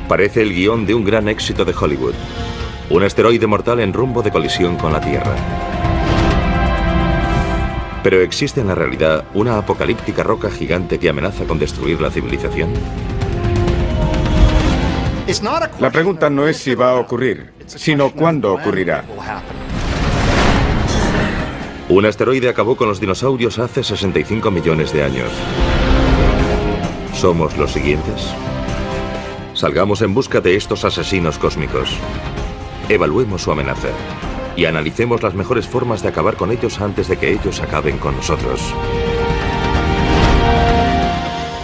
Parece el guión de un gran éxito de Hollywood. Un asteroide mortal en rumbo de colisión con la Tierra. Pero ¿existe en la realidad una apocalíptica roca gigante que amenaza con destruir la civilización? La pregunta no es si va a ocurrir, sino cuándo ocurrirá. Un asteroide acabó con los dinosaurios hace 65 millones de años. ¿Somos los siguientes? Salgamos en busca de estos asesinos cósmicos. Evaluemos su amenaza y analicemos las mejores formas de acabar con ellos antes de que ellos acaben con nosotros.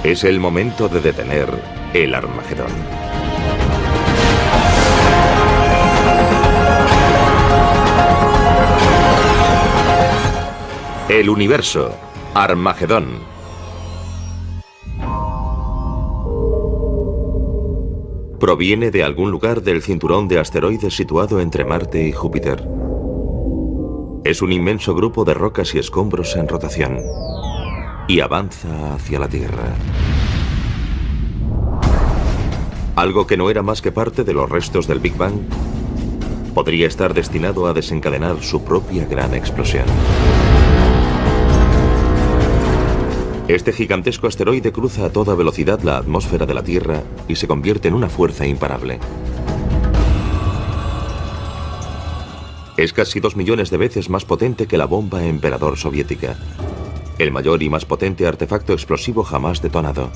Es el momento de detener el Armagedón. El universo, Armagedón. Proviene de algún lugar del cinturón de asteroides situado entre Marte y Júpiter. Es un inmenso grupo de rocas y escombros en rotación y avanza hacia la Tierra. Algo que no era más que parte de los restos del Big Bang podría estar destinado a desencadenar su propia gran explosión. Este gigantesco asteroide cruza a toda velocidad la atmósfera de la Tierra y se convierte en una fuerza imparable. Es casi 2 millones de veces más potente que la bomba Emperador soviética, el mayor y más potente artefacto explosivo jamás detonado.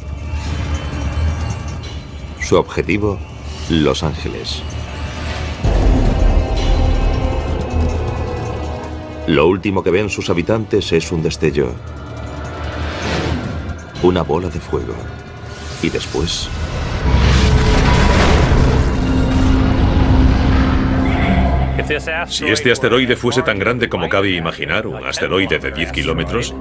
Su objetivo, Los Ángeles. Lo último que ven sus habitantes es un destello. Una bola de fuego. Y después... Si este asteroide fuese tan grande como cabe imaginar, un asteroide de 10 kilómetros,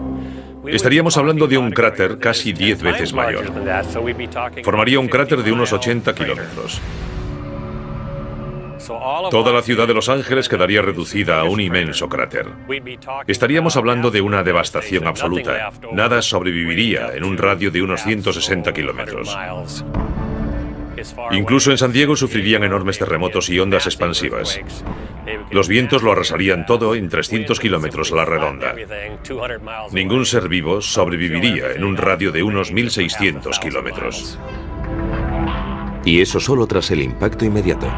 estaríamos hablando de un cráter casi 10 veces mayor. Formaría un cráter de unos 80 kilómetros. Toda la ciudad de Los Ángeles quedaría reducida a un inmenso cráter. Estaríamos hablando de una devastación absoluta. Nada sobreviviría en un radio de unos 160 kilómetros. Incluso en San Diego sufrirían enormes terremotos y ondas expansivas. Los vientos lo arrasarían todo en 300 kilómetros a la redonda. Ningún ser vivo sobreviviría en un radio de unos 1.600 kilómetros. Y eso solo tras el impacto inmediato.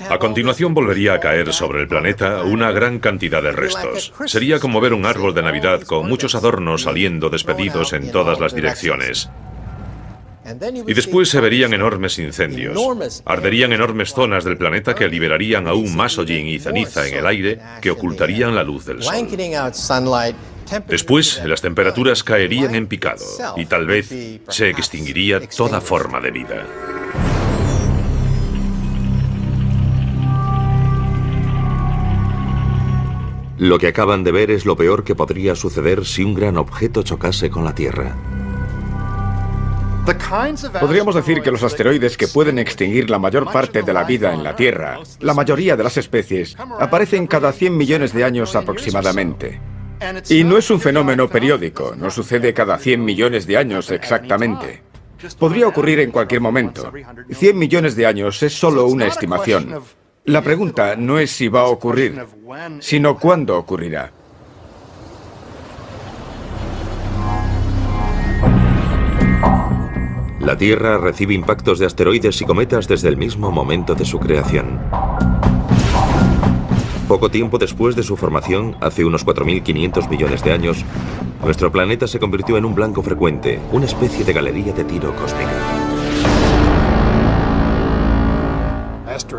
A continuación volvería a caer sobre el planeta una gran cantidad de restos. Sería como ver un árbol de Navidad con muchos adornos saliendo despedidos en todas las direcciones. Y después se verían enormes incendios. Arderían enormes zonas del planeta que liberarían aún más hollín y ceniza en el aire que ocultarían la luz del sol. Después, las temperaturas caerían en picado y tal vez se extinguiría toda forma de vida. Lo que acaban de ver es lo peor que podría suceder si un gran objeto chocase con la Tierra. Podríamos decir que los asteroides que pueden extinguir la mayor parte de la vida en la Tierra, la mayoría de las especies, aparecen cada 100 millones de años aproximadamente. Y no es un fenómeno periódico, no sucede cada 100 millones de años exactamente. Podría ocurrir en cualquier momento. 100 millones de años es solo una estimación. La pregunta no es si va a ocurrir, sino cuándo ocurrirá. La Tierra recibe impactos de asteroides y cometas desde el mismo momento de su creación. Poco tiempo después de su formación, hace unos 4.500 millones de años, nuestro planeta se convirtió en un blanco frecuente, una especie de galería de tiro cósmica.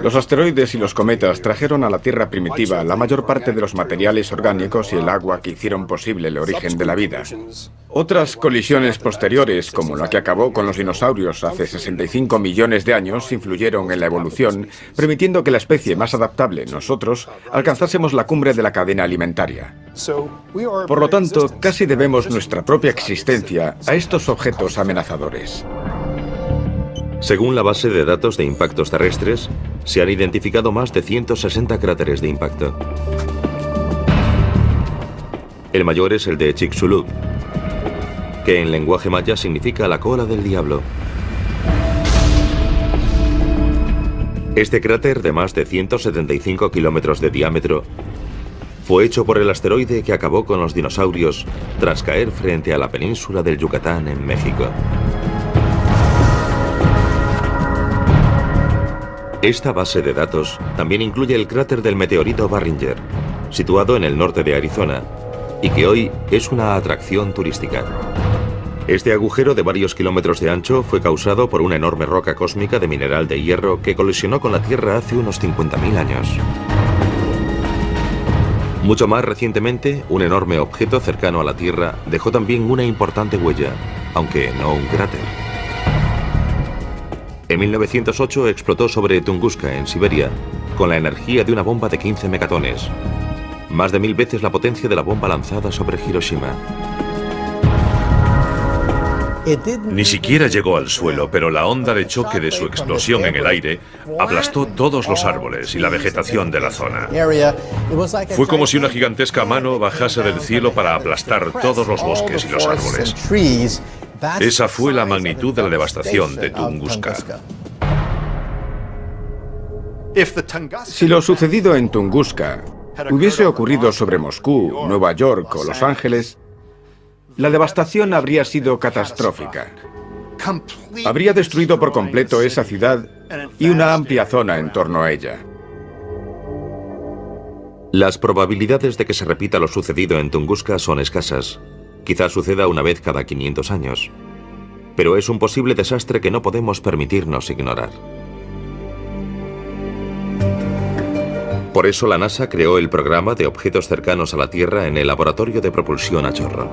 Los asteroides y los cometas trajeron a la Tierra primitiva la mayor parte de los materiales orgánicos y el agua que hicieron posible el origen de la vida. Otras colisiones posteriores, como la que acabó con los dinosaurios hace 65 millones de años, influyeron en la evolución, permitiendo que la especie más adaptable, nosotros, alcanzásemos la cumbre de la cadena alimentaria. Por lo tanto, casi debemos nuestra propia existencia a estos objetos amenazadores. Según la base de datos de impactos terrestres, se han identificado más de 160 cráteres de impacto. El mayor es el de Chicxulub. que en lenguaje maya significa la cola del diablo. Este cráter de más de 175 kilómetros de diámetro fue hecho por el asteroide que acabó con los dinosaurios tras caer frente a la península del Yucatán en México. Esta base de datos también incluye el cráter del meteorito Barringer, situado en el norte de Arizona, y que hoy es una atracción turística. Este agujero de varios kilómetros de ancho fue causado por una enorme roca cósmica de mineral de hierro que colisionó con la Tierra hace unos 50.000 años. Mucho más recientemente, un enorme objeto cercano a la Tierra dejó también una importante huella, aunque no un cráter. En 1908 explotó sobre Tunguska, en Siberia, con la energía de una bomba de 15 megatones, más de 1000 veces la potencia de la bomba lanzada sobre Hiroshima. Ni siquiera llegó al suelo, pero la onda de choque de su explosión en el aire aplastó todos los árboles y la vegetación de la zona. Fue como si una gigantesca mano bajase del cielo para aplastar todos los bosques y los árboles. Esa fue la magnitud de la devastación de Tunguska. Si lo sucedido en Tunguska hubiese ocurrido sobre Moscú, Nueva York o Los Ángeles, la devastación habría sido catastrófica. Habría destruido por completo esa ciudad y una amplia zona en torno a ella. Las probabilidades de que se repita lo sucedido en Tunguska son escasas. Quizás suceda una vez cada 500 años. Pero es un posible desastre que no podemos permitirnos ignorar. Por eso la NASA creó el programa de objetos cercanos a la Tierra en el Laboratorio de Propulsión a Chorro.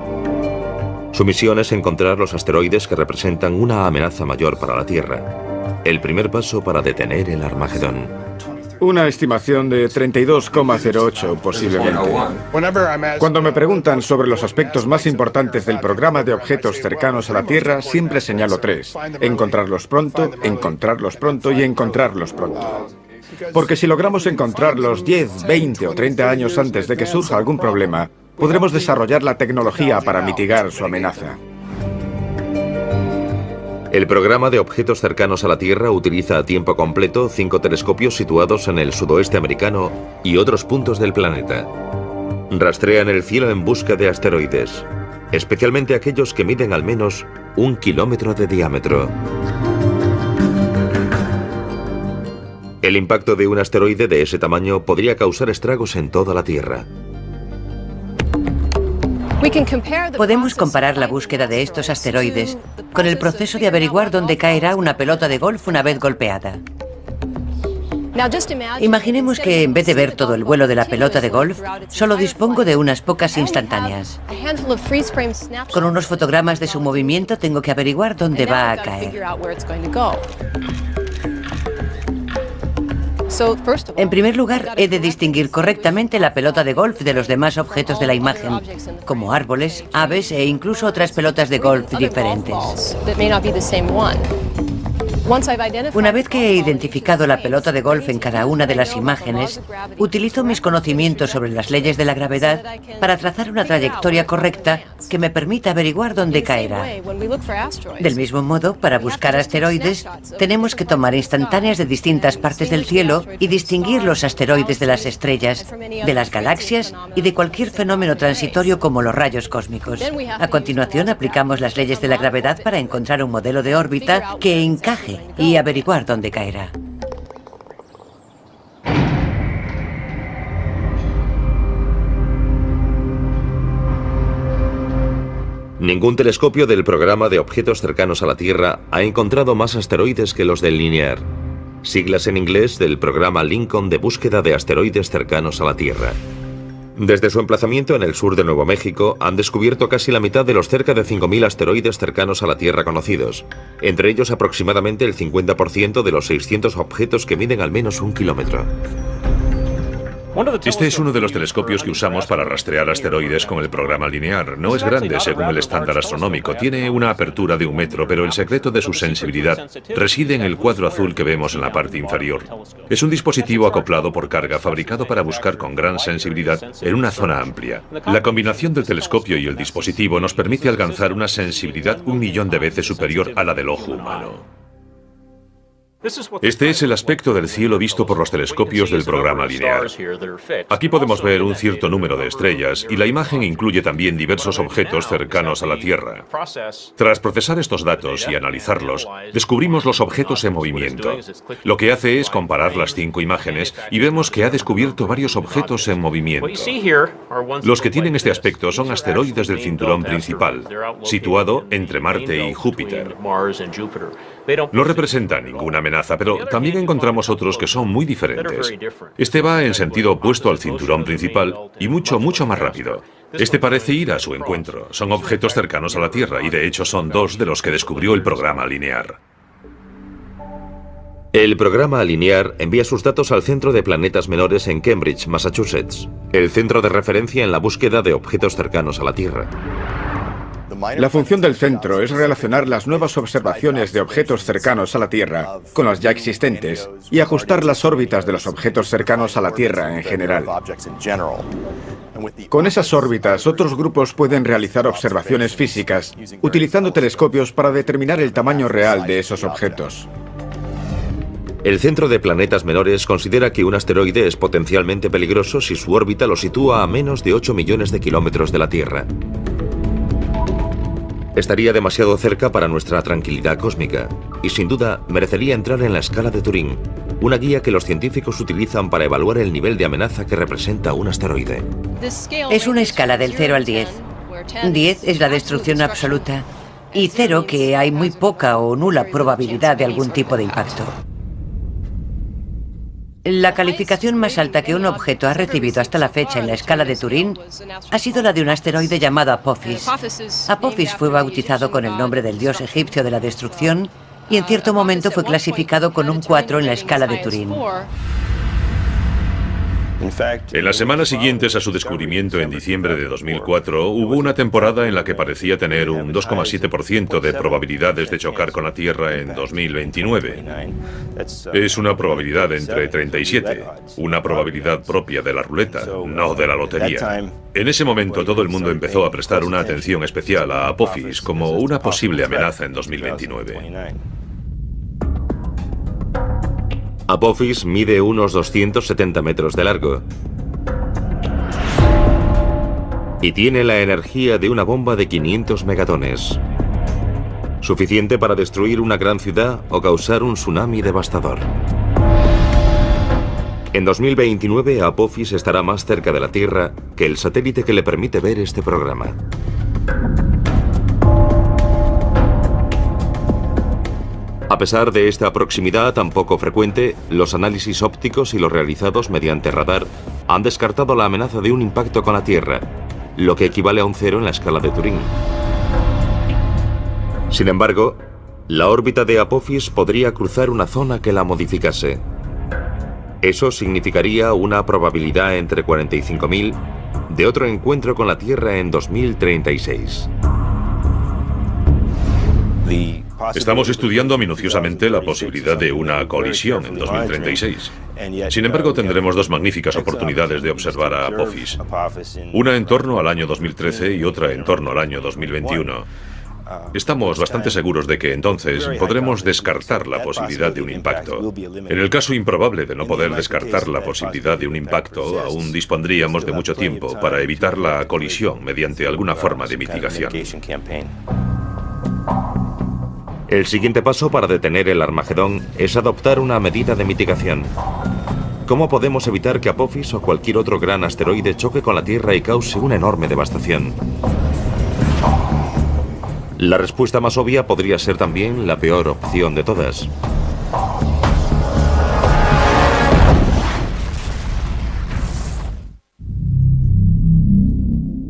Su misión es encontrar los asteroides que representan una amenaza mayor para la Tierra. El primer paso para detener el Armagedón. Una estimación de 32,08 posiblemente. Cuando me preguntan sobre los aspectos más importantes del programa de objetos cercanos a la Tierra, siempre señalo 3. Encontrarlos pronto y encontrarlos pronto. Porque si logramos encontrarlos 10, 20 o 30 años antes de que surja algún problema, podremos desarrollar la tecnología para mitigar su amenaza. El programa de objetos cercanos a la Tierra utiliza a tiempo completo 5 telescopios situados en el sudoeste americano y otros puntos del planeta. Rastrean el cielo en busca de asteroides, especialmente aquellos que miden al menos 1 kilómetro de diámetro. El impacto de un asteroide de ese tamaño podría causar estragos en toda la Tierra. Podemos comparar la búsqueda de estos asteroides con el proceso de averiguar dónde caerá una pelota de golf una vez golpeada. Imaginemos que en vez de ver todo el vuelo de la pelota de golf, solo dispongo de unas pocas instantáneas. Con unos fotogramas de su movimiento tengo que averiguar dónde va a caer. En primer lugar, he de distinguir correctamente la pelota de golf de los demás objetos de la imagen, como árboles, aves e incluso otras pelotas de golf diferentes. Una vez que he identificado la pelota de golf en cada una de las imágenes, utilizo mis conocimientos sobre las leyes de la gravedad para trazar una trayectoria correcta que me permita averiguar dónde caerá. Del mismo modo, para buscar asteroides, tenemos que tomar instantáneas de distintas partes del cielo y distinguir los asteroides de las estrellas, de las galaxias y de cualquier fenómeno transitorio como los rayos cósmicos. A continuación, aplicamos las leyes de la gravedad para encontrar un modelo de órbita que encaje y averiguar dónde caerá. Ningún telescopio del programa de objetos cercanos a la Tierra ha encontrado más asteroides que los del LINEAR, siglas en inglés del programa Lincoln de búsqueda de asteroides cercanos a la Tierra. Desde su emplazamiento en el sur de Nuevo México, han descubierto casi la mitad de los cerca de 5.000 asteroides cercanos a la Tierra conocidos, entre ellos aproximadamente el 50% de los 600 objetos que miden al menos 1 kilómetro. Este es uno de los telescopios que usamos para rastrear asteroides con el programa lineal. No es grande según el estándar astronómico. Tiene una apertura de 1 metro, pero el secreto de su sensibilidad reside en el cuadro azul que vemos en la parte inferior. Es un dispositivo acoplado por carga fabricado para buscar con gran sensibilidad en una zona amplia. La combinación del telescopio y el dispositivo nos permite alcanzar una sensibilidad 1 millón de veces superior a la del ojo humano. Este es el aspecto del cielo visto por los telescopios del programa lineal. Aquí podemos ver un cierto número de estrellas y la imagen incluye también diversos objetos cercanos a la Tierra. Tras procesar estos datos y analizarlos, descubrimos los objetos en movimiento. Lo que hace es comparar las 5 imágenes y vemos que ha descubierto varios objetos en movimiento. Los que tienen este aspecto son asteroides del cinturón principal, situado entre Marte y Júpiter. No representa ninguna amenaza, pero también encontramos otros que son muy diferentes. Este va en sentido opuesto al cinturón principal y mucho más rápido. Este parece ir a su encuentro. Son objetos cercanos a la Tierra y de hecho son 2 de los que descubrió el programa lineal. El programa lineal envía sus datos al Centro de Planetas Menores en Cambridge, Massachusetts, el centro de referencia en la búsqueda de objetos cercanos a la Tierra. La función del centro es relacionar las nuevas observaciones de objetos cercanos a la Tierra con las ya existentes y ajustar las órbitas de los objetos cercanos a la Tierra en general. Con esas órbitas, otros grupos pueden realizar observaciones físicas utilizando telescopios para determinar el tamaño real de esos objetos. El Centro de Planetas Menores considera que un asteroide es potencialmente peligroso si su órbita lo sitúa a menos de 8 millones de kilómetros de la Tierra. Estaría demasiado cerca para nuestra tranquilidad cósmica y sin duda merecería entrar en la escala de Turing, una guía que los científicos utilizan para evaluar el nivel de amenaza que representa un asteroide. Es una escala del 0 al 10. 10 es la destrucción absoluta y 0 que hay muy poca o nula probabilidad de algún tipo de impacto. La calificación más alta que un objeto ha recibido hasta la fecha en la escala de Turing ha sido la de un asteroide llamado Apophis. Apophis fue bautizado con el nombre del dios egipcio de la destrucción y en cierto momento fue clasificado con un 4 en la escala de Turing. En las semanas siguientes a su descubrimiento en diciembre de 2004, hubo una temporada en la que parecía tener un 2,7% de probabilidades de chocar con la Tierra en 2029. Es una probabilidad entre 37, una probabilidad propia de la ruleta, no de la lotería. En ese momento todo el mundo empezó a prestar una atención especial a Apophis como una posible amenaza en 2029. Apophis mide unos 270 metros de largo y tiene la energía de una bomba de 500 megatones, suficiente para destruir una gran ciudad o causar un tsunami devastador. En 2029, Apophis estará más cerca de la Tierra que el satélite que le permite ver este programa. A pesar de esta proximidad tan poco frecuente, los análisis ópticos y los realizados mediante radar han descartado la amenaza de un impacto con la Tierra, lo que equivale a un 0 en la escala de Turing. Sin embargo, la órbita de Apophis podría cruzar una zona que la modificase. Eso significaría una probabilidad entre 45.000 de otro encuentro con la Tierra en 2036. Estamos estudiando minuciosamente la posibilidad de una colisión en 2036. Sin embargo, tendremos 2 magníficas oportunidades de observar a Apophis. Una en torno al año 2013 y otra en torno al año 2021. Estamos bastante seguros de que entonces podremos descartar la posibilidad de un impacto. En el caso improbable de no poder descartar la posibilidad de un impacto, aún dispondríamos de mucho tiempo para evitar la colisión mediante alguna forma de mitigación. El siguiente paso para detener el Armagedón es adoptar una medida de mitigación. ¿Cómo podemos evitar que Apophis o cualquier otro gran asteroide choque con la Tierra y cause una enorme devastación? La respuesta más obvia podría ser también la peor opción de todas.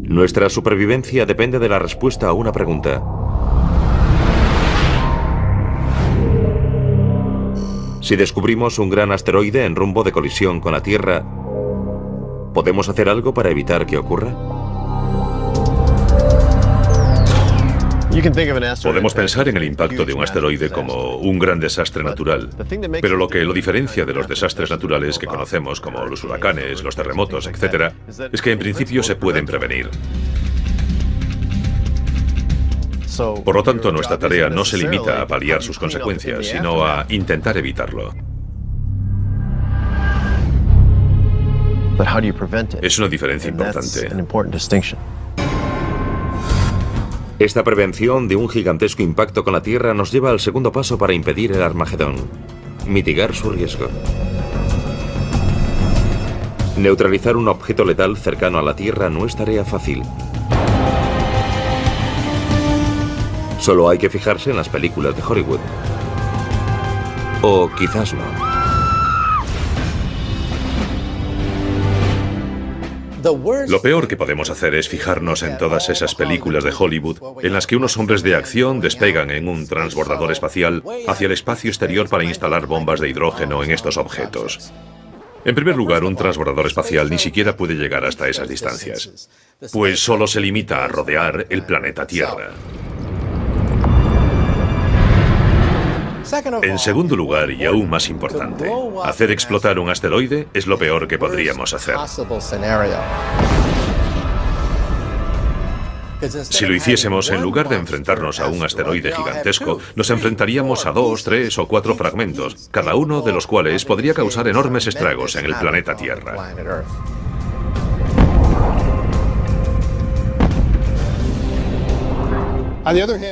Nuestra supervivencia depende de la respuesta a una pregunta. Si descubrimos un gran asteroide en rumbo de colisión con la Tierra, ¿Podemos hacer algo para evitar que ocurra? Podemos pensar en el impacto de un asteroide como un gran desastre natural, pero lo que lo diferencia de los desastres naturales que conocemos como los huracanes, los terremotos, etc., es que en principio se pueden prevenir. Por lo tanto, nuestra tarea no se limita a paliar sus consecuencias, sino a intentar evitarlo. Es una diferencia importante. Esta prevención de un gigantesco impacto con la Tierra nos lleva al segundo paso para impedir el Armagedón: mitigar su riesgo. Neutralizar un objeto letal cercano a la Tierra no es tarea fácil. Solo hay que fijarse en las películas de Hollywood. O quizás no. Lo peor que podemos hacer es fijarnos en todas esas películas de Hollywood en las que unos hombres de acción despegan en un transbordador espacial hacia el espacio exterior para instalar bombas de hidrógeno en estos objetos. En primer lugar, un transbordador espacial ni siquiera puede llegar hasta esas distancias, pues solo se limita a rodear el planeta Tierra. En segundo lugar, y aún más importante, hacer explotar un asteroide es lo peor que podríamos hacer. Si lo hiciésemos, en lugar de enfrentarnos a un asteroide gigantesco, nos enfrentaríamos a 2, 3 o 4 fragmentos, cada uno de los cuales podría causar enormes estragos en el planeta Tierra.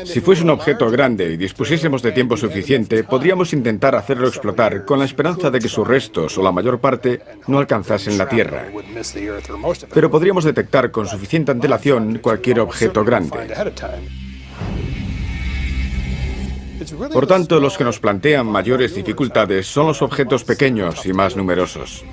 Si fuese un objeto grande y dispusiésemos de tiempo suficiente, podríamos intentar hacerlo explotar con la esperanza de que sus restos, o la mayor parte, no alcanzasen la Tierra. Pero podríamos detectar con suficiente antelación cualquier objeto grande. Por tanto, los que nos plantean mayores dificultades son los objetos pequeños y más numerosos.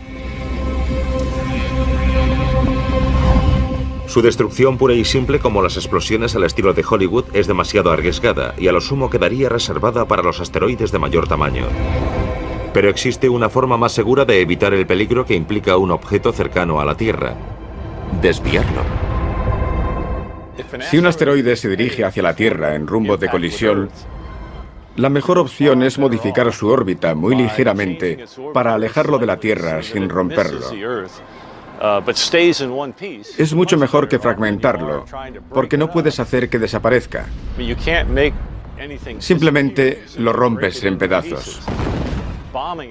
Su destrucción pura y simple, como las explosiones al estilo de Hollywood, es demasiado arriesgada y a lo sumo quedaría reservada para los asteroides de mayor tamaño. Pero existe una forma más segura de evitar el peligro que implica un objeto cercano a la Tierra: desviarlo. Si un asteroide se dirige hacia la Tierra en rumbo de colisión, la mejor opción es modificar su órbita muy ligeramente para alejarlo de la Tierra sin romperlo. Es mucho mejor que fragmentarlo, porque no puedes hacer que desaparezca. Simplemente lo rompes en pedazos.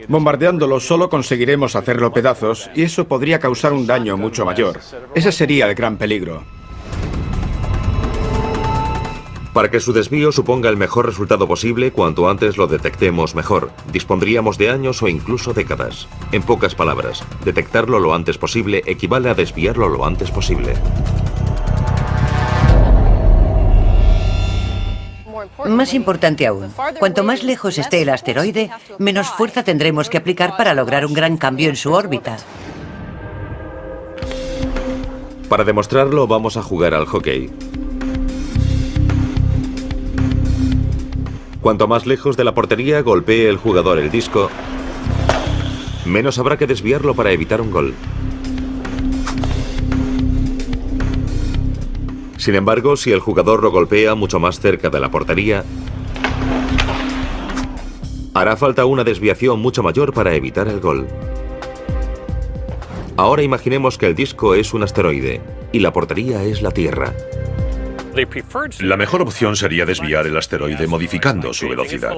Bombardeándolo solo conseguiremos hacerlo pedazos y eso podría causar un daño mucho mayor. Ese sería el gran peligro. Para que su desvío suponga el mejor resultado posible, cuanto antes lo detectemos mejor. Dispondríamos de años o incluso décadas. En pocas palabras, detectarlo lo antes posible equivale a desviarlo lo antes posible. Más importante aún, cuanto más lejos esté el asteroide, menos fuerza tendremos que aplicar para lograr un gran cambio en su órbita. Para demostrarlo, vamos a jugar al hockey. Cuanto más lejos de la portería golpee el jugador el disco, menos habrá que desviarlo para evitar un gol. Sin embargo, si el jugador lo golpea mucho más cerca de la portería, hará falta una desviación mucho mayor para evitar el gol. Ahora imaginemos que el disco es un asteroide y la portería es la Tierra. La mejor opción sería desviar el asteroide modificando su velocidad.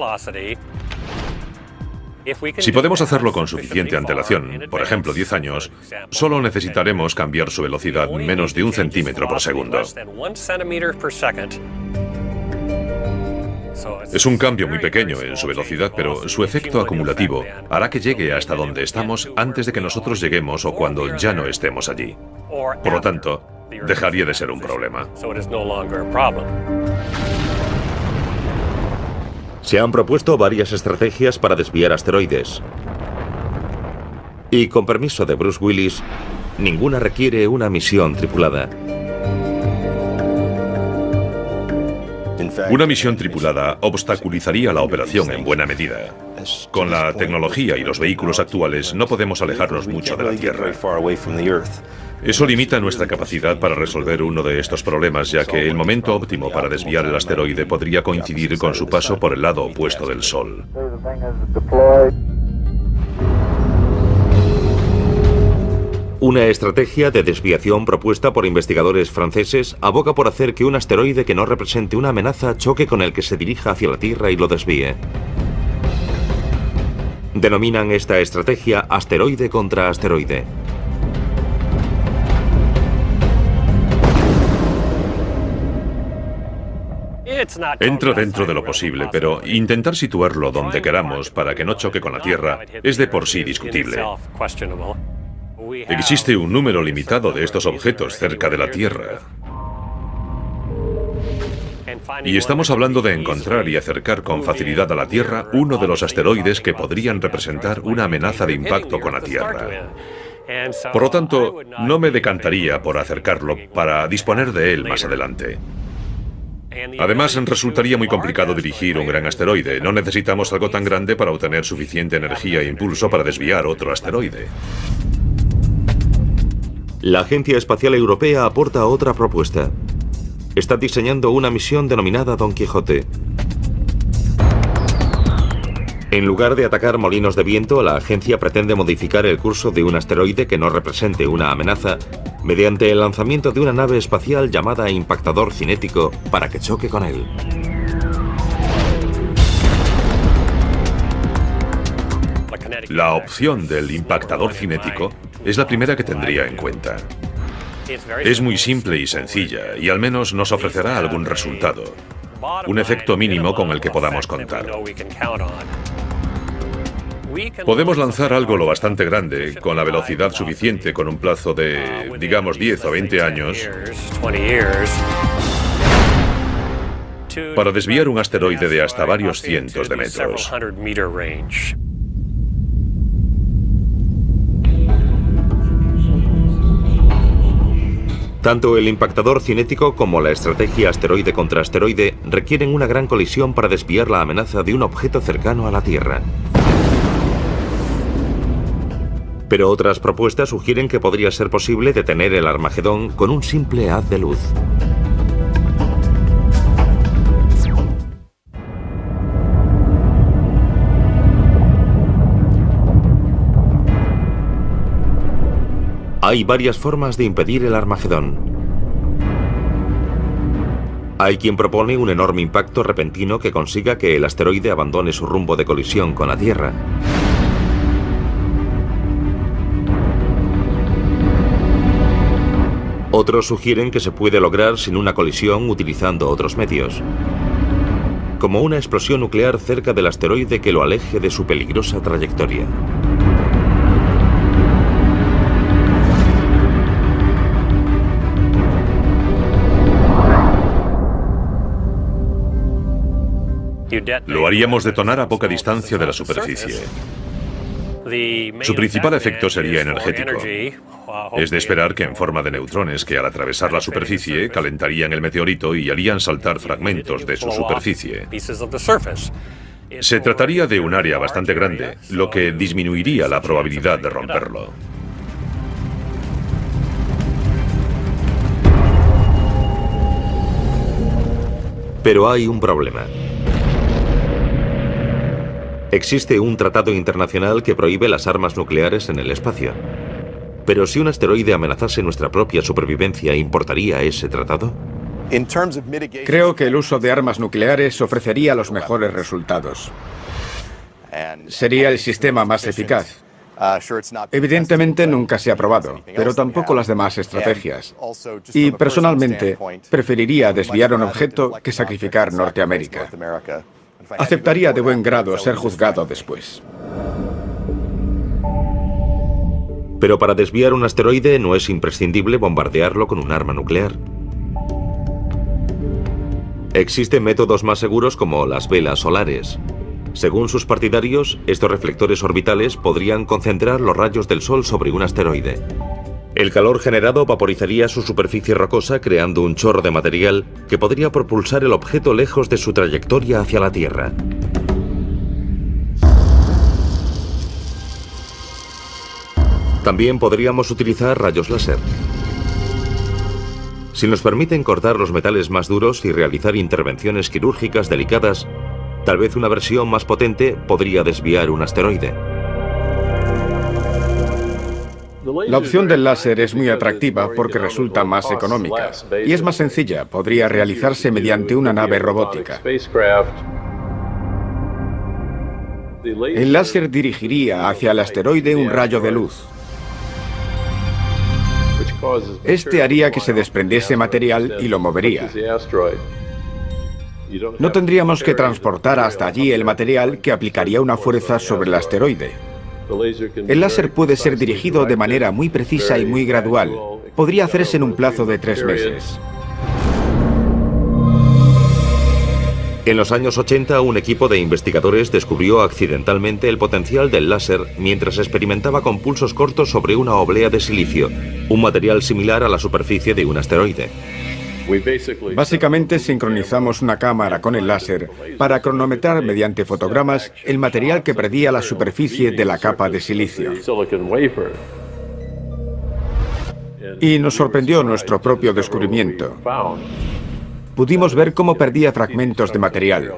Si podemos hacerlo con suficiente antelación, por ejemplo 10 años, solo necesitaremos cambiar su velocidad menos de 1 centímetro por segundo. Es un cambio muy pequeño en su velocidad, pero su efecto acumulativo hará que llegue hasta donde estamos antes de que nosotros lleguemos o cuando ya no estemos allí. Por lo tanto, dejaría de ser un problema. Se han propuesto varias estrategias para desviar asteroides. Y con permiso de Bruce Willis, ninguna requiere una misión tripulada. Una misión tripulada obstaculizaría la operación en buena medida. Con la tecnología y los vehículos actuales no podemos alejarnos mucho de la Tierra. Eso limita nuestra capacidad para resolver uno de estos problemas, ya que el momento óptimo para desviar el asteroide podría coincidir con su paso por el lado opuesto del Sol. Una estrategia de desviación propuesta por investigadores franceses aboga por hacer que un asteroide que no represente una amenaza choque con el que se dirija hacia la Tierra y lo desvíe. Denominan esta estrategia asteroide contra asteroide. Entra dentro de lo posible, pero intentar situarlo donde queramos para que no choque con la Tierra es de por sí discutible. Existe un número limitado de estos objetos cerca de la Tierra. Y estamos hablando de encontrar y acercar con facilidad a la Tierra uno de los asteroides que podrían representar una amenaza de impacto con la Tierra. Por lo tanto, no me decantaría por acercarlo para disponer de él más adelante. Además, resultaría muy complicado dirigir un gran asteroide. No necesitamos algo tan grande para obtener suficiente energía e impulso para desviar otro asteroide. La Agencia Espacial Europea aporta otra propuesta. Está diseñando una misión denominada Don Quijote. En lugar de atacar molinos de viento, la agencia pretende modificar el curso de un asteroide que no represente una amenaza mediante el lanzamiento de una nave espacial llamada impactador cinético para que choque con él. La opción del impactador cinético es la primera que tendría en cuenta. Es muy simple y sencilla, y al menos nos ofrecerá algún resultado. Un efecto mínimo con el que podamos contar. Podemos lanzar algo lo bastante grande, con la velocidad suficiente, con un plazo de, digamos, 10 o 20 años, para desviar un asteroide de hasta varios cientos de metros. Tanto el impactador cinético como la estrategia asteroide contra asteroide requieren una gran colisión para desviar la amenaza de un objeto cercano a la Tierra. Pero otras propuestas sugieren que podría ser posible detener el Armagedón con un simple haz de luz. Hay varias formas de impedir el Armagedón. Hay quien propone un enorme impacto repentino que consiga que el asteroide abandone su rumbo de colisión con la Tierra. Otros sugieren que se puede lograr sin una colisión utilizando otros medios, como una explosión nuclear cerca del asteroide que lo aleje de su peligrosa trayectoria. Lo haríamos detonar a poca distancia de la superficie. Su principal efecto sería energético. Es de esperar que en forma de neutrones que al atravesar la superficie calentarían el meteorito y harían saltar fragmentos de su superficie. Se trataría de un área bastante grande, lo que disminuiría la probabilidad de romperlo. Pero hay un problema. Existe un tratado internacional que prohíbe las armas nucleares en el espacio. Pero si un asteroide amenazase nuestra propia supervivencia, ¿importaría ese tratado? Creo que el uso de armas nucleares ofrecería los mejores resultados. Sería el sistema más eficaz. Evidentemente nunca se ha probado, pero tampoco las demás estrategias. Y personalmente preferiría desviar un objeto que sacrificar Norteamérica. Aceptaría de buen grado ser juzgado después. Pero para desviar un asteroide no es imprescindible bombardearlo con un arma nuclear. Existen métodos más seguros como las velas solares. Según sus partidarios, estos reflectores orbitales podrían concentrar los rayos del Sol sobre un asteroide. El calor generado vaporizaría su superficie rocosa creando un chorro de material que podría propulsar el objeto lejos de su trayectoria hacia la Tierra. También podríamos utilizar rayos láser. Si nos permiten cortar los metales más duros y realizar intervenciones quirúrgicas delicadas, tal vez una versión más potente podría desviar un asteroide. La opción del láser es muy atractiva porque resulta más económica y es más sencilla. Podría realizarse mediante una nave robótica. El láser dirigiría hacia el asteroide un rayo de luz. Este haría que se desprendiese material y lo movería. No tendríamos que transportar hasta allí el material que aplicaría una fuerza sobre el asteroide. El láser puede ser dirigido de manera muy precisa y muy gradual. Podría hacerse en un plazo de 3 meses. En los años 80, un equipo de investigadores descubrió accidentalmente el potencial del láser mientras experimentaba con pulsos cortos sobre una oblea de silicio, un material similar a la superficie de un asteroide. Básicamente sincronizamos una cámara con el láser para cronometrar mediante fotogramas el material que predía la superficie de la capa de silicio. Y nos sorprendió nuestro propio descubrimiento. Pudimos ver cómo perdía fragmentos de material.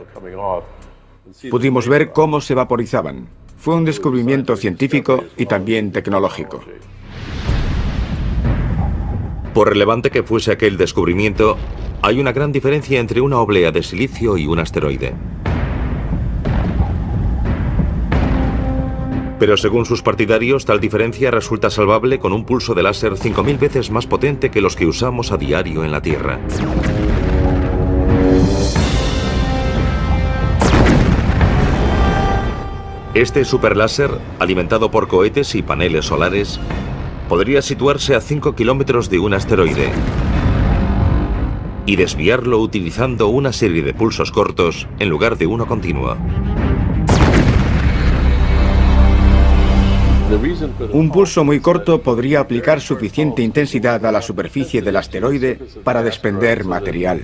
Pudimos ver cómo se vaporizaban. Fue un descubrimiento científico y también tecnológico. Por relevante que fuese aquel descubrimiento, hay una gran diferencia entre una oblea de silicio y un asteroide. Pero según sus partidarios, tal diferencia resulta salvable con un pulso de láser 5000 veces más potente que los que usamos a diario en la Tierra. Este superláser, alimentado por cohetes y paneles solares, podría situarse a 5 kilómetros de un asteroide y desviarlo utilizando una serie de pulsos cortos en lugar de uno continuo. Un pulso muy corto podría aplicar suficiente intensidad a la superficie del asteroide para desprender material.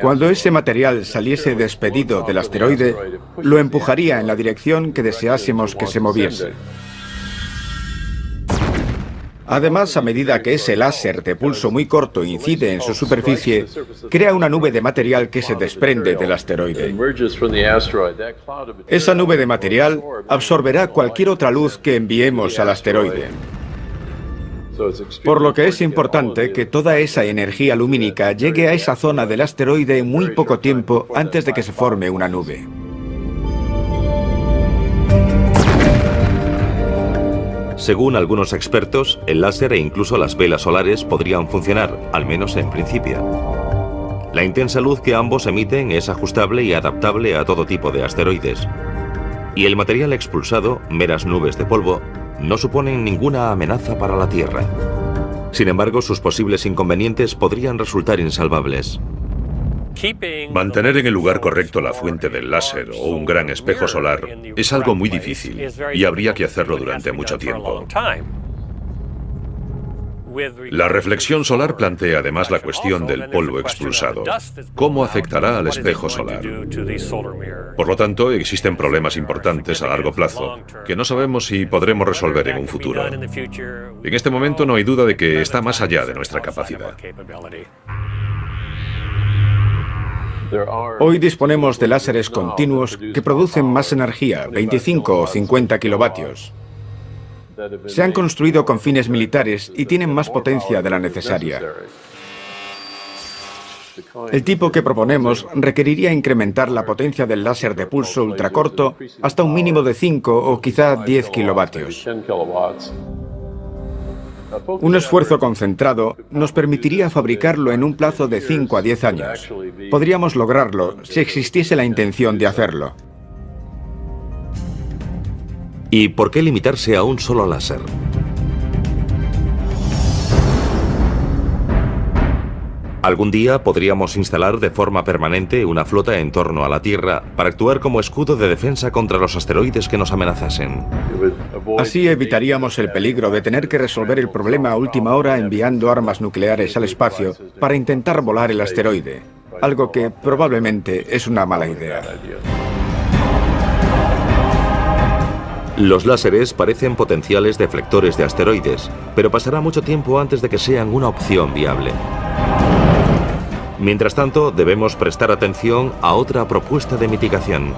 Cuando ese material saliese despedido del asteroide, lo empujaría en la dirección que deseásemos que se moviese. Además, a medida que ese láser de pulso muy corto incide en su superficie, crea una nube de material que se desprende del asteroide. Esa nube de material absorberá cualquier otra luz que enviemos al asteroide. Por lo que es importante que toda esa energía lumínica llegue a esa zona del asteroide en muy poco tiempo antes de que se forme una nube. Según algunos expertos, el láser e incluso las velas solares podrían funcionar, al menos en principio. La intensa luz que ambos emiten es ajustable y adaptable a todo tipo de asteroides. Y el material expulsado, meras nubes de polvo, no suponen ninguna amenaza para la Tierra. Sin embargo, sus posibles inconvenientes podrían resultar insalvables. Mantener en el lugar correcto la fuente del láser o un gran espejo solar es algo muy difícil y habría que hacerlo durante mucho tiempo. La reflexión solar plantea además la cuestión del polvo expulsado. ¿Cómo afectará al espejo solar? Por lo tanto, existen problemas importantes a largo plazo que no sabemos si podremos resolver en un futuro. En este momento no hay duda de que está más allá de nuestra capacidad. Hoy disponemos de láseres continuos que producen más energía, 25 o 50 kilovatios. Se han construido con fines militares y tienen más potencia de la necesaria. El tipo que proponemos requeriría incrementar la potencia del láser de pulso ultracorto hasta un mínimo de 5 o quizá 10 kilovatios. Un esfuerzo concentrado nos permitiría fabricarlo en un plazo de 5 a 10 años. Podríamos lograrlo si existiese la intención de hacerlo. ¿Y por qué limitarse a un solo láser? Algún día podríamos instalar de forma permanente una flota en torno a la Tierra para actuar como escudo de defensa contra los asteroides que nos amenazasen. Así evitaríamos el peligro de tener que resolver el problema a última hora enviando armas nucleares al espacio para intentar volar el asteroide, algo que probablemente es una mala idea. Los láseres parecen potenciales deflectores de asteroides, pero pasará mucho tiempo antes de que sean una opción viable. Mientras tanto, debemos prestar atención a otra propuesta de mitigación.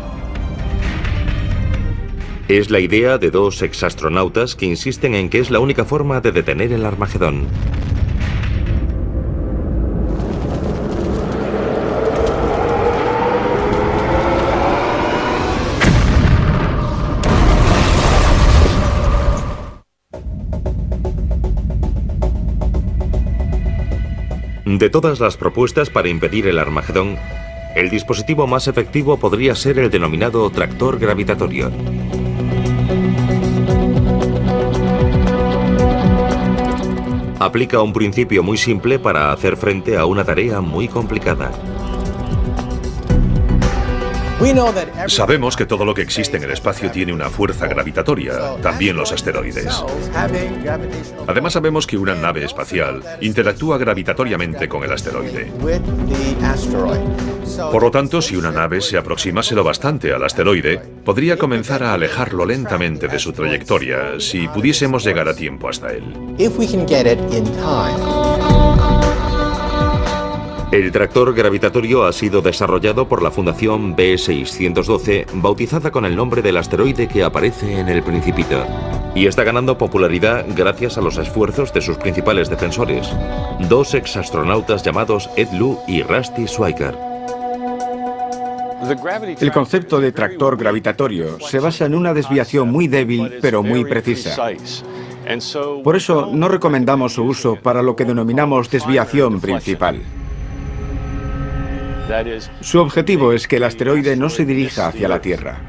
Es la idea de dos exastronautas que insisten en que es la única forma de detener el Armagedón. De todas las propuestas para impedir el Armagedón, el dispositivo más efectivo podría ser el denominado tractor gravitatorio. Aplica un principio muy simple para hacer frente a una tarea muy complicada. Sabemos que todo lo que existe en el espacio tiene una fuerza gravitatoria, también los asteroides. Además sabemos que una nave espacial interactúa gravitatoriamente con el asteroide. Por lo tanto, si una nave se aproximase lo bastante al asteroide, podría comenzar a alejarlo lentamente de su trayectoria si pudiésemos llegar a tiempo hasta él. El tractor gravitatorio ha sido desarrollado por la Fundación B612, bautizada con el nombre del asteroide que aparece en El Principito, y está ganando popularidad gracias a los esfuerzos de sus principales defensores, dos exastronautas llamados Ed Lu y Rusty Schweiker. El concepto de tractor gravitatorio se basa en una desviación muy débil pero muy precisa. Por eso no recomendamos su uso para lo que denominamos desviación principal. Su objetivo es que el asteroide no se dirija hacia la Tierra.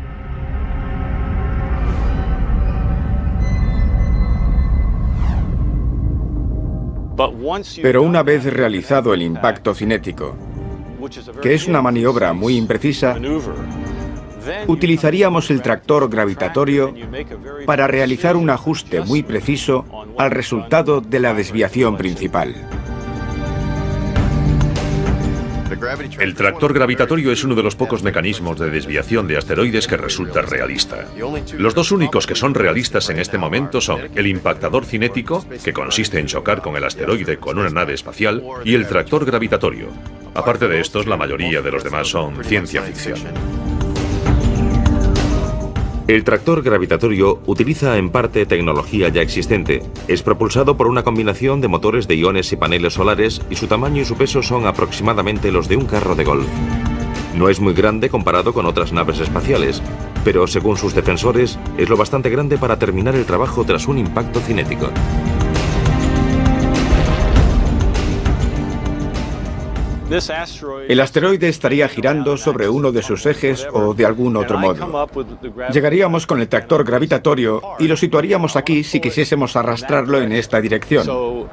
Pero una vez realizado el impacto cinético, que es una maniobra muy imprecisa, utilizaríamos el tractor gravitatorio para realizar un ajuste muy preciso al resultado de la desviación principal. El tractor gravitatorio es uno de los pocos mecanismos de desviación de asteroides que resulta realista. Los dos únicos que son realistas en este momento son el impactador cinético, que consiste en chocar con el asteroide con una nave espacial, y el tractor gravitatorio. Aparte de estos, la mayoría de los demás son ciencia ficción. El tractor gravitatorio utiliza en parte tecnología ya existente. Es propulsado por una combinación de motores de iones y paneles solares y su tamaño y su peso son aproximadamente los de un carro de golf. No es muy grande comparado con otras naves espaciales, pero según sus defensores es lo bastante grande para terminar el trabajo tras un impacto cinético. El asteroide estaría girando sobre uno de sus ejes o de algún otro modo. Llegaríamos con el tractor gravitatorio y lo situaríamos aquí si quisiésemos arrastrarlo en esta dirección.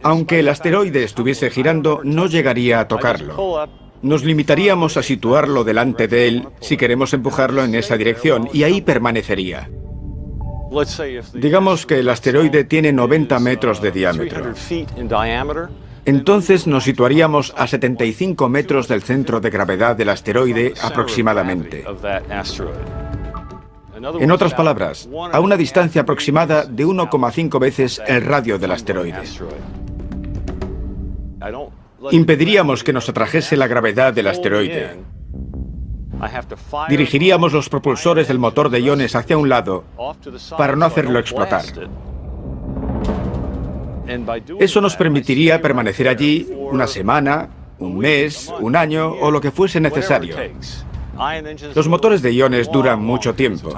Aunque el asteroide estuviese girando, no llegaría a tocarlo. Nos limitaríamos a situarlo delante de él si queremos empujarlo en esa dirección y ahí permanecería. Digamos que el asteroide tiene 90 metros de diámetro. Entonces nos situaríamos a 75 metros del centro de gravedad del asteroide aproximadamente. En otras palabras, a una distancia aproximada de 1,5 veces el radio del asteroide. Impediríamos que nos atrajese la gravedad del asteroide. Dirigiríamos los propulsores del motor de iones hacia un lado para no hacerlo explotar. Eso nos permitiría permanecer allí una semana, un mes, un año o lo que fuese necesario. Los motores de iones duran mucho tiempo.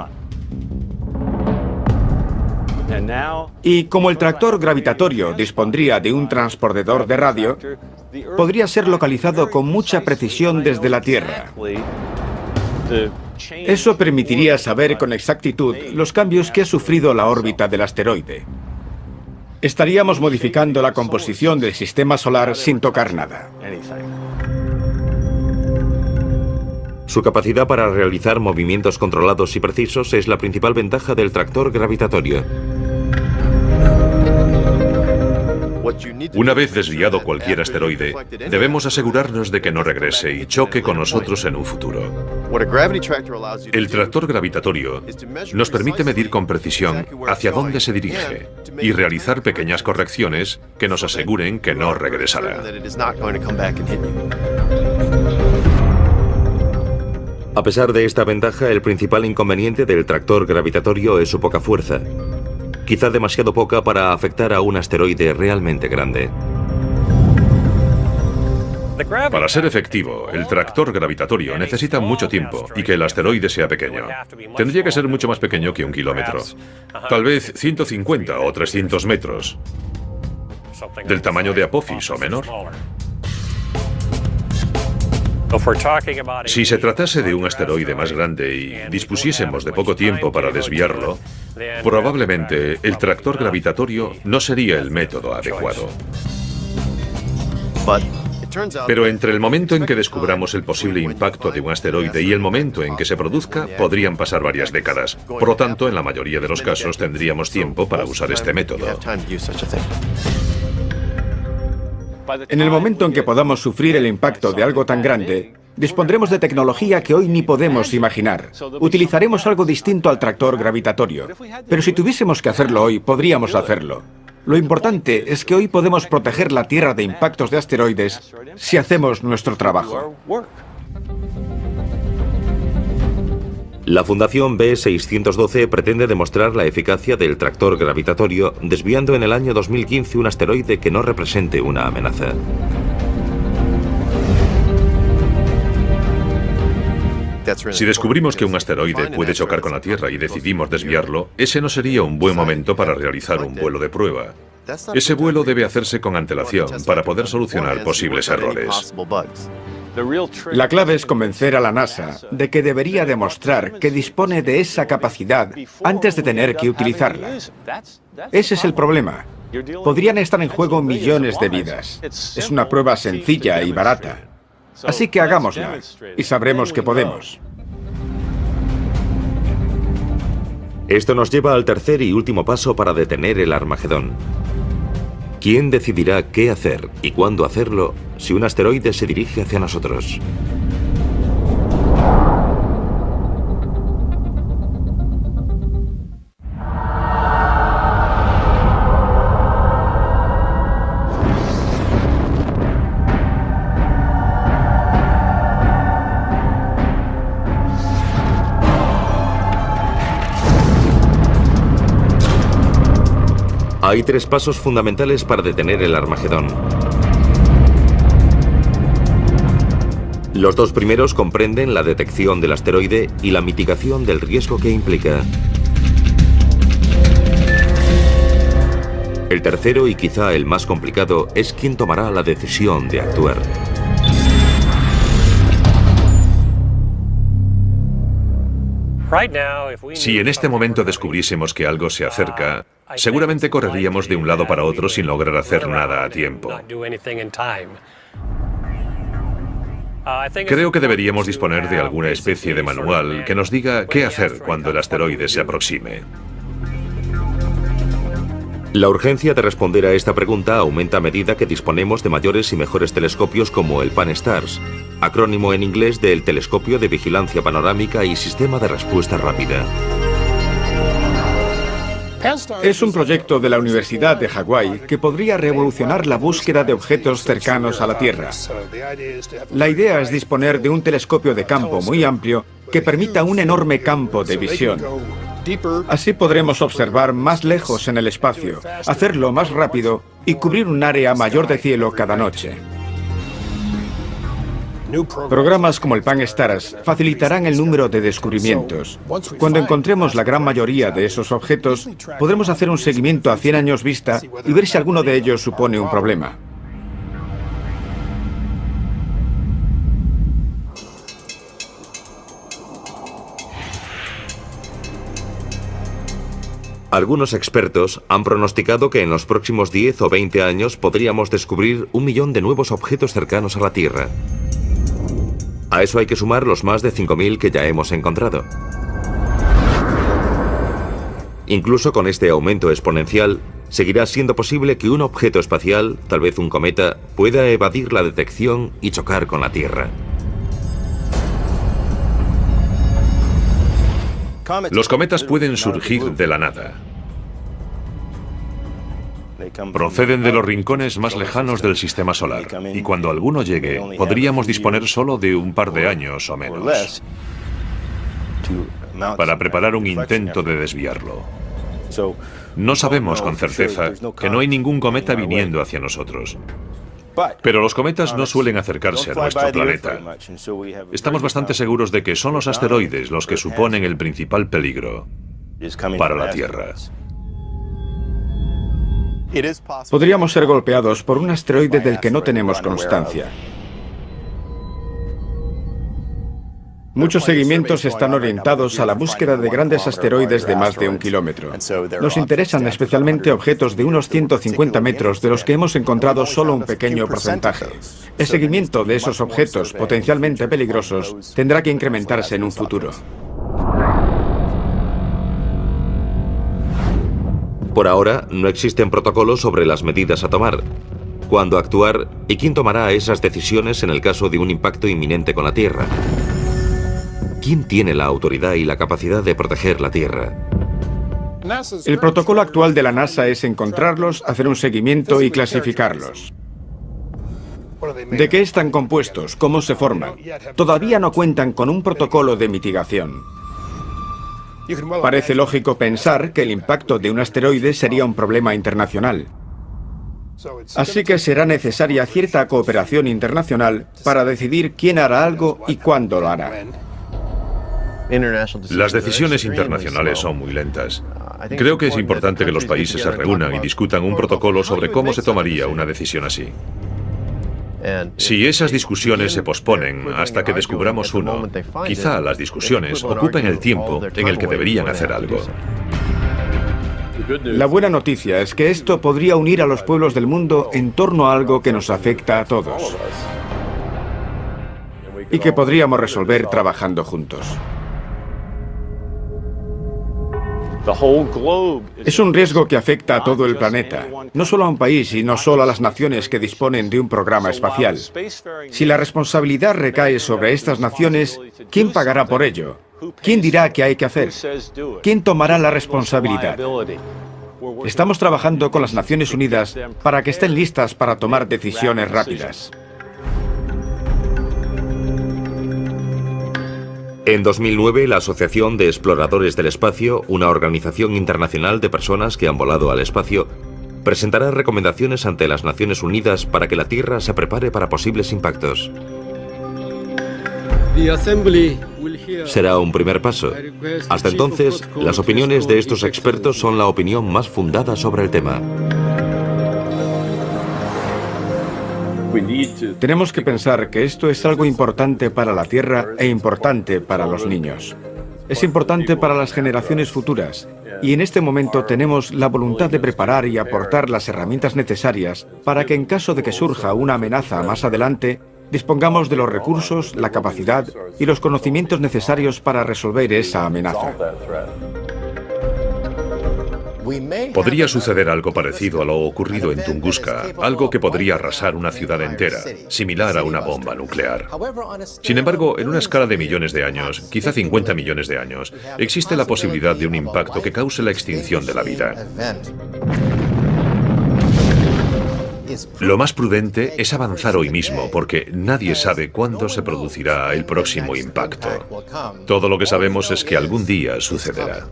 Y como el tractor gravitatorio dispondría de un transpondedor de radio, podría ser localizado con mucha precisión desde la Tierra. Eso permitiría saber con exactitud los cambios que ha sufrido la órbita del asteroide. estaríamos modificando la composición del sistema solar sin tocar nada. Su capacidad para realizar movimientos controlados y precisos es la principal ventaja del tractor gravitatorio. Una vez desviado cualquier asteroide, debemos asegurarnos de que no regrese y choque con nosotros en un futuro. El tractor gravitatorio nos permite medir con precisión hacia dónde se dirige y realizar pequeñas correcciones que nos aseguren que no regresará. A pesar de esta ventaja, el principal inconveniente del tractor gravitatorio es su poca fuerza. Quizá demasiado poca para afectar a un asteroide realmente grande. Para ser efectivo, el tractor gravitatorio necesita mucho tiempo y que el asteroide sea pequeño. Tendría que ser mucho más pequeño que 1 kilómetro. Tal vez 150 o 300 metros. Del tamaño de Apophis o menor. Si se tratase de un asteroide más grande y dispusiésemos de poco tiempo para desviarlo, probablemente el tractor gravitatorio no sería el método adecuado. Pero entre el momento en que descubramos el posible impacto de un asteroide y el momento en que se produzca, podrían pasar varias décadas. Por lo tanto, en la mayoría de los casos tendríamos tiempo para usar este método. En el momento en que podamos sufrir el impacto de algo tan grande, dispondremos de tecnología que hoy ni podemos imaginar. Utilizaremos algo distinto al tractor gravitatorio. Pero si tuviésemos que hacerlo hoy, podríamos hacerlo. Lo importante es que hoy podemos proteger la Tierra de impactos de asteroides si hacemos nuestro trabajo. La Fundación B612 pretende demostrar la eficacia del tractor gravitatorio desviando en el año 2015 un asteroide que no represente una amenaza. Si descubrimos que un asteroide puede chocar con la Tierra y decidimos desviarlo, ese no sería un buen momento para realizar un vuelo de prueba. Ese vuelo debe hacerse con antelación para poder solucionar posibles errores. La clave es convencer a la NASA de que debería demostrar que dispone de esa capacidad antes de tener que utilizarla. Ese es el problema. Podrían estar en juego millones de vidas. Es una prueba sencilla y barata. Así que hagámosla y sabremos que podemos. Esto nos lleva al tercer y último paso para detener el Armagedón. ¿Quién decidirá qué hacer y cuándo hacerlo si un asteroide se dirige hacia nosotros? Hay 3 pasos fundamentales para detener el Armagedón. Los 2 primeros comprenden la detección del asteroide y la mitigación del riesgo que implica. El tercero, y quizá el más complicado, es quién tomará la decisión de actuar. Si en este momento descubriésemos que algo se acerca, seguramente correríamos de un lado para otro sin lograr hacer nada a tiempo. Creo que deberíamos disponer de alguna especie de manual que nos diga qué hacer cuando el asteroide se aproxime. La urgencia de responder a esta pregunta aumenta a medida que disponemos de mayores y mejores telescopios como el Pan-STARRS, acrónimo en inglés del Telescopio de Vigilancia Panorámica y Sistema de Respuesta Rápida. Es un proyecto de la Universidad de Hawái que podría revolucionar la búsqueda de objetos cercanos a la Tierra. La idea es disponer de un telescopio de campo muy amplio que permita un enorme campo de visión. Así podremos observar más lejos en el espacio, hacerlo más rápido y cubrir un área mayor de cielo cada noche. Programas como el Pan-STARRS facilitarán el número de descubrimientos. Cuando encontremos la gran mayoría de esos objetos, podremos hacer un seguimiento a 100 años vista y ver si alguno de ellos supone un problema. Algunos expertos han pronosticado que en los próximos 10 o 20 años podríamos descubrir 1 millón de nuevos objetos cercanos a la Tierra. A eso hay que sumar los más de 5.000 que ya hemos encontrado. Incluso con este aumento exponencial, seguirá siendo posible que un objeto espacial, tal vez un cometa, pueda evadir la detección y chocar con la Tierra. Los cometas pueden surgir de la nada. Proceden de los rincones más lejanos del sistema solar, y cuando alguno llegue, podríamos disponer solo de un par de años o menos para preparar un intento de desviarlo. No sabemos con certeza que no hay ningún cometa viniendo hacia nosotros. Pero los cometas no suelen acercarse a nuestro planeta. Estamos bastante seguros de que son los asteroides los que suponen el principal peligro para la Tierra. Podríamos ser golpeados por un asteroide del que no tenemos constancia. Muchos seguimientos están orientados a la búsqueda de grandes asteroides de más de 1 kilómetro. Nos interesan especialmente objetos de unos 150 metros, de los que hemos encontrado solo un pequeño porcentaje. El seguimiento de esos objetos potencialmente peligrosos tendrá que incrementarse en un futuro. Por ahora, no existen protocolos sobre las medidas a tomar, cuándo actuar y quién tomará esas decisiones en el caso de un impacto inminente con la Tierra. ¿Quién tiene la autoridad y la capacidad de proteger la Tierra? El protocolo actual de la NASA es encontrarlos, hacer un seguimiento y clasificarlos. ¿De qué están compuestos? ¿Cómo se forman? Todavía no cuentan con un protocolo de mitigación. Parece lógico pensar que el impacto de un asteroide sería un problema internacional. Así que será necesaria cierta cooperación internacional para decidir quién hará algo y cuándo lo hará. Las decisiones internacionales son muy lentas. Creo que es importante que los países se reúnan y discutan un protocolo sobre cómo se tomaría una decisión así. Si esas discusiones se posponen hasta que descubramos uno, quizá las discusiones ocupen el tiempo en el que deberían hacer algo. La buena noticia es que esto podría unir a los pueblos del mundo en torno a algo que nos afecta a todos y que podríamos resolver trabajando juntos. Es un riesgo que afecta a todo el planeta, no solo a un país y no solo a las naciones que disponen de un programa espacial. Si la responsabilidad recae sobre estas naciones, ¿quién pagará por ello? ¿Quién dirá qué hay que hacer? ¿Quién tomará la responsabilidad? Estamos trabajando con las Naciones Unidas para que estén listas para tomar decisiones rápidas. En 2009, la Asociación de Exploradores del Espacio, una organización internacional de personas que han volado al espacio, presentará recomendaciones ante las Naciones Unidas para que la Tierra se prepare para posibles impactos. Será un primer paso. Hasta entonces, las opiniones de estos expertos son la opinión más fundada sobre el tema. Tenemos que pensar que esto es algo importante para la Tierra e importante para los niños. Es importante para las generaciones futuras, y en este momento tenemos la voluntad de preparar y aportar las herramientas necesarias para que en caso de que surja una amenaza más adelante, dispongamos de los recursos, la capacidad y los conocimientos necesarios para resolver esa amenaza. Podría suceder algo parecido a lo ocurrido en Tunguska, algo que podría arrasar una ciudad entera, similar a una bomba nuclear. Sin embargo, en una escala de millones de años, quizá 50 millones de años, existe la posibilidad de un impacto que cause la extinción de la vida. Lo más prudente es avanzar hoy mismo, porque nadie sabe cuándo se producirá el próximo impacto. Todo lo que sabemos es que algún día sucederá.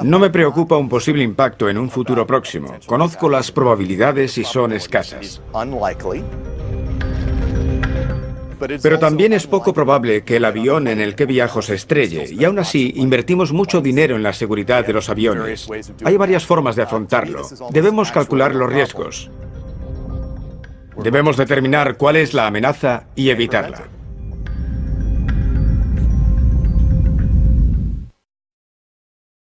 No me preocupa un posible impacto en un futuro próximo. Conozco las probabilidades y son escasas. Pero también es poco probable que el avión en el que viajo se estrelle, y aún así invertimos mucho dinero en la seguridad de los aviones. Hay varias formas de afrontarlo. Debemos calcular los riesgos. Debemos determinar cuál es la amenaza y evitarla.